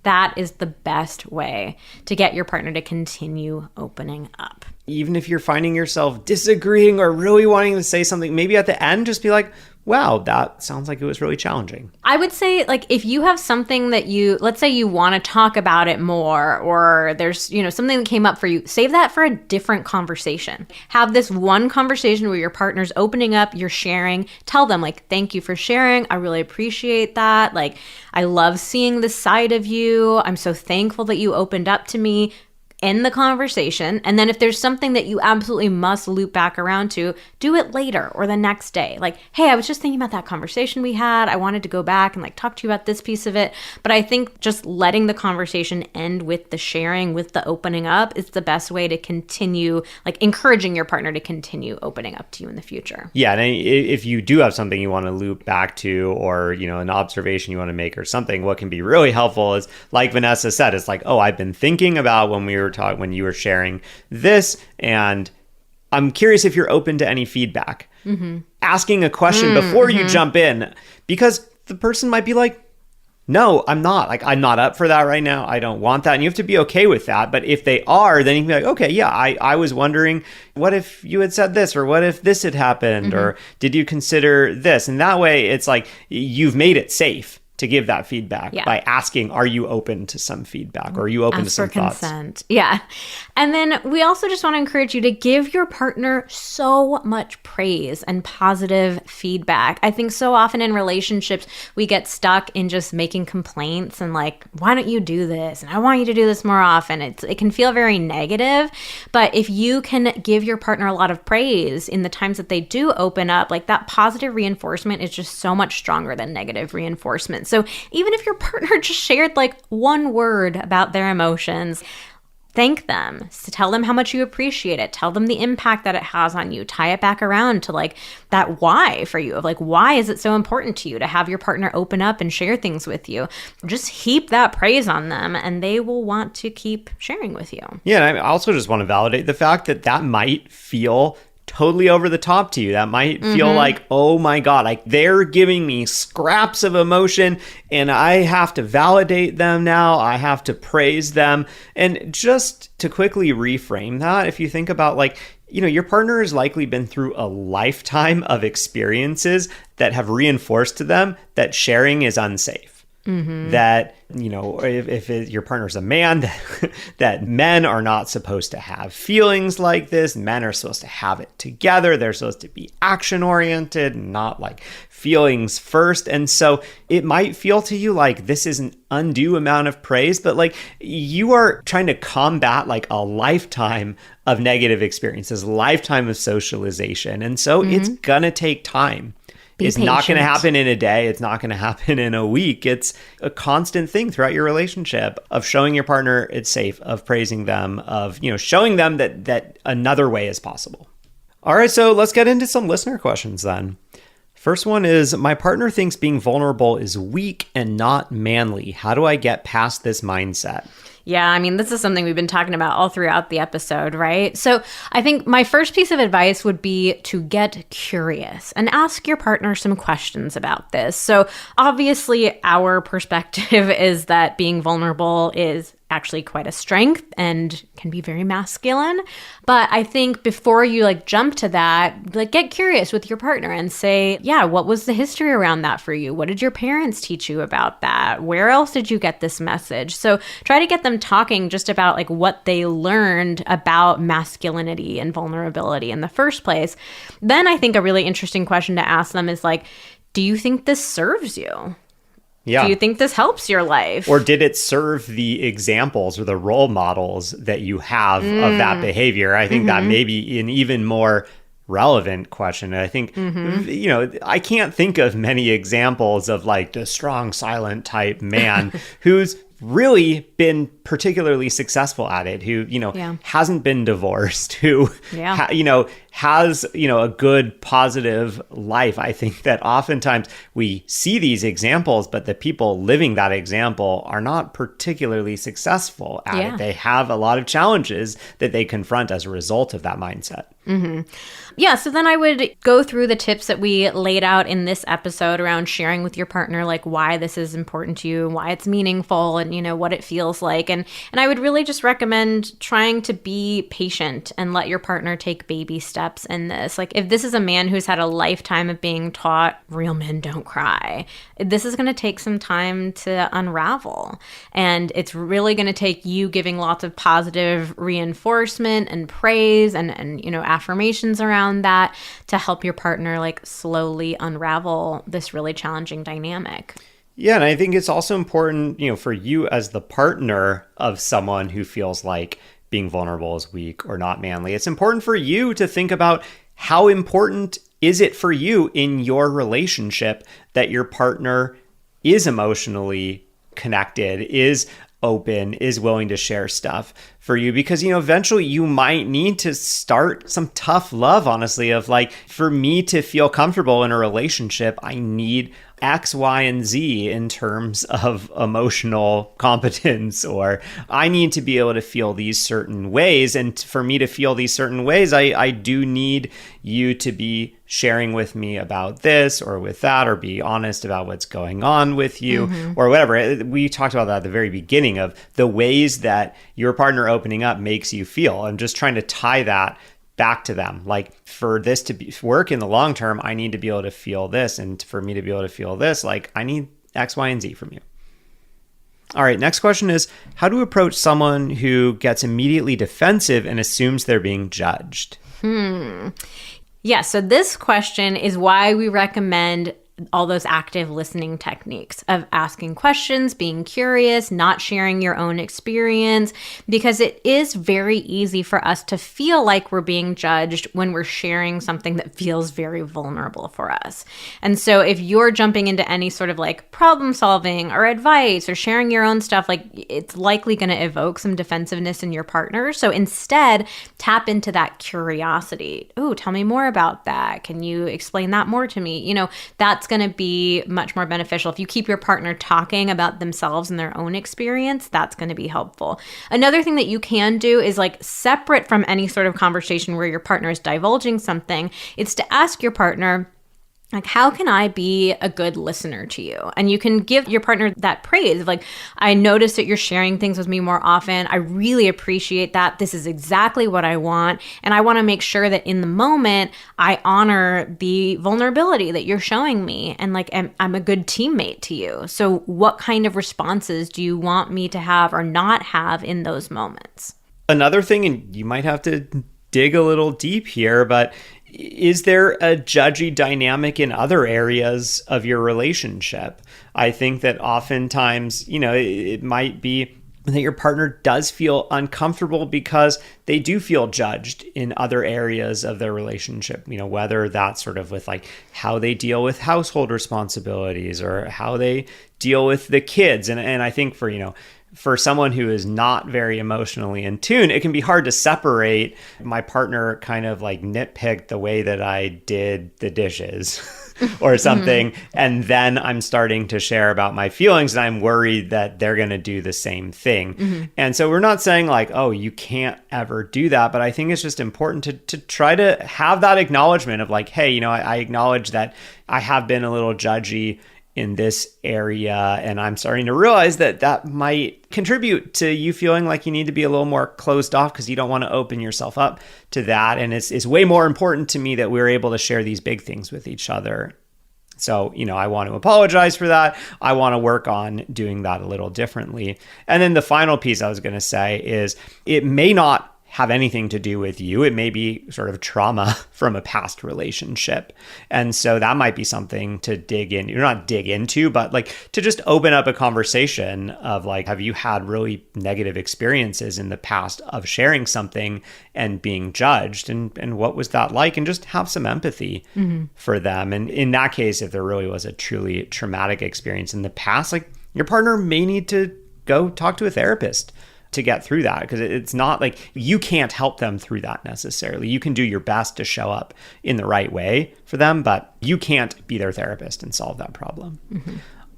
That is the best way to get your partner to continue opening up. Even if you're finding yourself disagreeing or really wanting to say something, maybe at the end, just be like, wow, that sounds like it was really challenging. I would say, like, if you have something that let's say you want to talk about it more, or there's, something that came up for you, save that for a different conversation. Have this one conversation where your partner's opening up, you're sharing, tell them, like, thank you for sharing. I really appreciate that. Like, I love seeing this side of you. I'm so thankful that you opened up to me. End the conversation. And then if there's something that you absolutely must loop back around to, do it later or the next day. Like, hey, I was just thinking about that conversation we had. I wanted to go back and like talk to you about this piece of it. But I think just letting the conversation end with the sharing, with the opening up is the best way to continue, like encouraging your partner to continue opening up to you in the future. Yeah. And if you do have something you want to loop back to, or, an observation you want to make or something, what can be really helpful is, like Vanessa said, it's like, oh, I've been thinking about when we were when you were sharing this, and I'm curious if you're open to any feedback. Asking a question before you jump in, because the person might be like, no, I'm not. Like, I'm not up for that right now. I don't want that. And you have to be okay with that. But if they are, then you can be like, okay, yeah, I was wondering, what if you had said this? Or what if this had happened? Or did you consider this? And that way, it's like you've made it safe to give that feedback by asking, are you open to some feedback? Or are you open to some thoughts? Consent. Yeah. And then we also just want to encourage you to give your partner so much praise and positive feedback. I think so often in relationships, we get stuck in just making complaints and like, why don't you do this? And I want you to do this more often. It can feel very negative. But if you can give your partner a lot of praise in the times that they do open up, like that positive reinforcement is just so much stronger than negative reinforcement. So even if your partner just shared like one word about their emotions, thank them. So tell them how much you appreciate it. Tell them the impact that it has on you. Tie it back around to like that why for you of like, why is it so important to you to have your partner open up and share things with you? Just heap that praise on them and they will want to keep sharing with you. Yeah. And I also just want to validate the fact that that might feel totally over the top to you. That might feel like, oh my God, like they're giving me scraps of emotion and I have to validate them now. I have to praise them. And just to quickly reframe that, if you think about like, your partner has likely been through a lifetime of experiences that have reinforced to them that sharing is unsafe. That, if your partner's a man, that men are not supposed to have feelings like this. Men are supposed to have it together. They're supposed to be action oriented, not like feelings first. And so it might feel to you like this is an undue amount of praise, but like you are trying to combat like a lifetime of negative experiences, lifetime of socialization. And so it's gonna take time. It's not going to happen in a day. It's not going to happen in a week. It's a constant thing throughout your relationship of showing your partner it's safe, of praising them, of, showing them that another way is possible. All right, so let's get into some listener questions then. First one is, my partner thinks being vulnerable is weak and not manly. How do I get past this mindset? Yeah, I mean, this is something we've been talking about all throughout the episode, right? So I think my first piece of advice would be to get curious and ask your partner some questions about this. So obviously, our perspective is that being vulnerable is actually quite a strength and can be very masculine. But I think before you like jump to that, like get curious with your partner and say, yeah, what was the history around that for you? What did your parents teach you about that? Where else did you get this message? So try to get them talking just about like what they learned about masculinity and vulnerability in the first place. Then I think a really interesting question to ask them is like, do you think this serves you? Yeah. Do you think this helps your life? Or did it serve the examples or the role models that you have of that behavior? I think that may be an even more relevant question. I think, I can't think of many examples of like the strong, silent type man who's really been particularly successful at it, who, hasn't been divorced, who, has, a good, positive life. I think that oftentimes we see these examples, but the people living that example are not particularly successful at it. They have a lot of challenges that they confront as a result of that mindset. Yeah, so then I would go through the tips that we laid out in this episode around sharing with your partner, like why this is important to you, why it's meaningful, and what it feels like. And I would really just recommend trying to be patient and let your partner take baby steps in this. Like if this is a man who's had a lifetime of being taught real men don't cry, this is going to take some time to unravel. And it's really going to take you giving lots of positive reinforcement and praise and affirmations around that to help your partner like slowly unravel this really challenging dynamic. Yeah, and I think it's also important, for you as the partner of someone who feels like being vulnerable is weak or not manly. It's important for you to think about how important is it for you in your relationship that your partner is emotionally connected, is open, is willing to share stuff for you, because eventually you might need to start some tough love, honestly, of like, for me to feel comfortable in a relationship, I need X, Y, and Z in terms of emotional competence, or I need to be able to feel these certain ways. And for me to feel these certain ways, I do need you to be sharing with me about this or with that, or be honest about what's going on with you, or whatever. We talked about that at the very beginning of the ways that your partner opening up makes you feel. I'm just trying to tie that back to them. Like, for this to work in the long term, I need to be able to feel this. And for me to be able to feel this, like, I need X, Y, and Z from you. All right, next question is how to approach someone who gets immediately defensive and assumes they're being judged. Yeah, so this question is why we recommend all those active listening techniques of asking questions, being curious, not sharing your own experience, because it is very easy for us to feel like we're being judged when we're sharing something that feels very vulnerable for us. And so if you're jumping into any sort of like problem solving or advice or sharing your own stuff, like it's likely going to evoke some defensiveness in your partner. So instead, tap into that curiosity. Oh, tell me more about that. Can you explain that more to me? You know, that's going to be much more beneficial. If you keep your partner talking about themselves and their own experience, that's going to be helpful. Another thing that you can do is like separate from any sort of conversation where your partner is divulging something, it's to ask your partner, like, how can I be a good listener to you? And you can give your partner that praise of like, I notice that you're sharing things with me more often. I really appreciate that. This is exactly what I want. And I want to make sure that in the moment, I honor the vulnerability that you're showing me. And like, I'm a good teammate to you. So what kind of responses do you want me to have or not have in those moments? Another thing, and you might have to dig a little deep here, but is there a judgy dynamic in other areas of your relationship? I think that oftentimes, you know, it might be that your partner does feel uncomfortable because they do feel judged in other areas of their relationship, you know, whether that's sort of with like how they deal with household responsibilities or how they deal with the kids. And I think for someone who is not very emotionally in tune, it can be hard to separate. My partner kind of like nitpicked the way that I did the dishes or something. And then I'm starting to share about my feelings and I'm worried that they're going to do the same thing. And so we're not saying like, oh, you can't ever do that. But I think it's just important to try to have that acknowledgement of like, hey, you know, I acknowledge that I have been a little judgy in this area, and I'm starting to realize that might contribute to you feeling like you need to be a little more closed off because you don't want to open yourself up to that. And it's way more important to me that we're able to share these big things with each other. So, you know, I want to apologize for that. I want to work on doing that a little differently. And then the final piece I was going to say is it may not have anything to do with you. It may be sort of trauma from a past relationship. And so that might be something to dig in, not dig into, but like to just open up a conversation of like, have you had really negative experiences in the past of sharing something and being judged? And what was that like? And just have some empathy for them. And in that case, if there really was a truly traumatic experience in the past, like your partner may need to go talk to a therapist to get through that, because it's not like you can't help them through that necessarily. You can do your best to show up in the right way for them, but you can't be their therapist and solve that problem.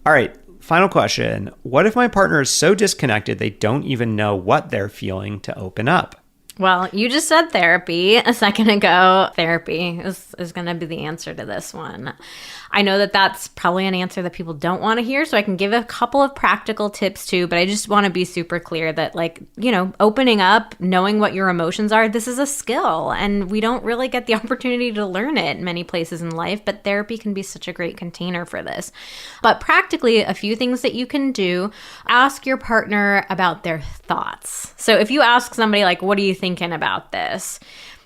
All right, final question. What if my partner is so disconnected they don't even know what they're feeling to open up? Well, you just said therapy a second ago. Therapy is going to be the answer to this one. I know that that's probably an answer that people don't want to hear, so I can give a couple of practical tips too, but I just want to be super clear that, like, you know, opening up, knowing what your emotions are, this is a skill, and we don't really get the opportunity to learn it in many places in life, but therapy can be such a great container for this. But practically, a few things that you can do: ask your partner about their thoughts. So if you ask somebody, like, what are you thinking about this?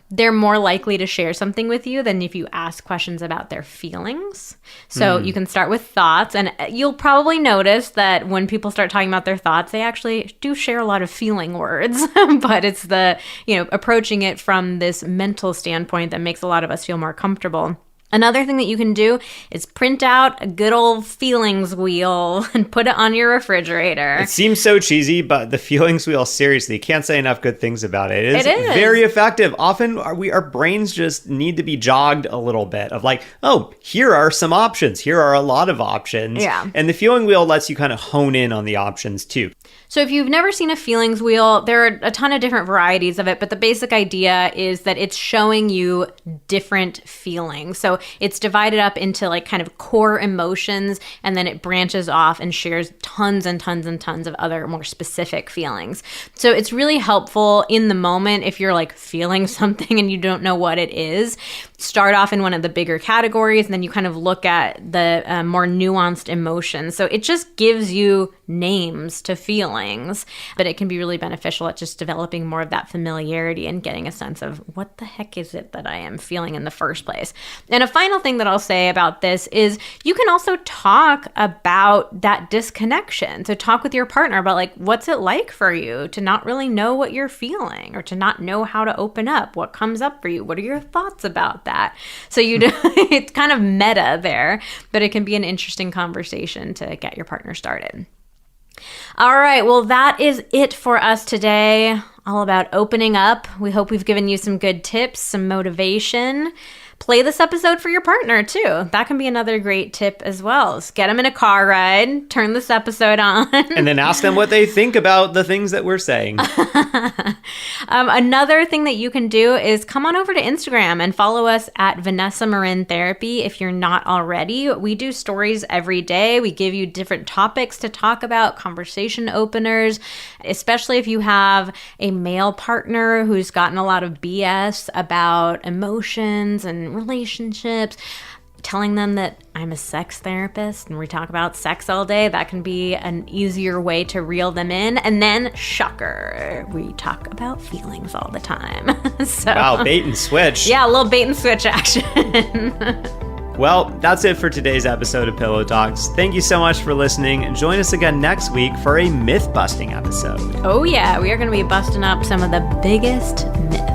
They're more likely to share something with you than if you ask questions about their feelings. So you can start with thoughts, and you'll probably notice that when people start talking about their thoughts, they actually do share a lot of feeling words, but it's the, you know, approaching it from this mental standpoint that makes a lot of us feel more comfortable. Another thing that you can do is print out a good old feelings wheel and put it on your refrigerator. It seems so cheesy, but the feelings wheel, seriously, can't say enough good things about it. It is very effective. Often our brains just need to be jogged a little bit of like, oh, here are some options. Here are a lot of options. Yeah. And the feeling wheel lets you kind of hone in on the options too. So if you've never seen a feelings wheel, there are a ton of different varieties of it, but the basic idea is that it's showing you different feelings. So it's divided up into like kind of core emotions, and then it branches off and shares tons and tons and tons of other more specific feelings. So it's really helpful in the moment if you're like feeling something and you don't know what it is. Start off in one of the bigger categories, and then you kind of look at the more nuanced emotions. So it just gives you names to feelings, but it can be really beneficial at just developing more of that familiarity and getting a sense of what the heck is it that I am feeling in the first place. And a final thing that I'll say about this is you can also talk about that disconnection. So talk with your partner about like, what's it like for you to not really know what you're feeling or to not know how to open up? What comes up for you? What are your thoughts about that? So it's kind of meta there, but it can be an interesting conversation to get your partner started. All right, well, that is it for us today. All about opening up. We hope we've given you some good tips, some motivation. Play this episode for your partner, too. That can be another great tip as well. Just get them in a car ride, turn this episode on. And then ask them what they think about the things that we're saying. Another thing that you can do is come on over to Instagram and follow us at Vanessa Marin Therapy if you're not already. We do stories every day. We give you different topics to talk about, conversation openers, especially if you have a male partner who's gotten a lot of BS about emotions and relationships. Telling them that I'm a sex therapist and we talk about sex all day, that can be an easier way to reel them in. And then, shocker, we talk about feelings all the time. So, wow, bait and switch. Yeah, a little bait and switch action. Well, that's it for today's episode of Pillow Talks. Thank you so much for listening. Join us again next week for a myth-busting episode. Oh yeah, we are going to be busting up some of the biggest myths.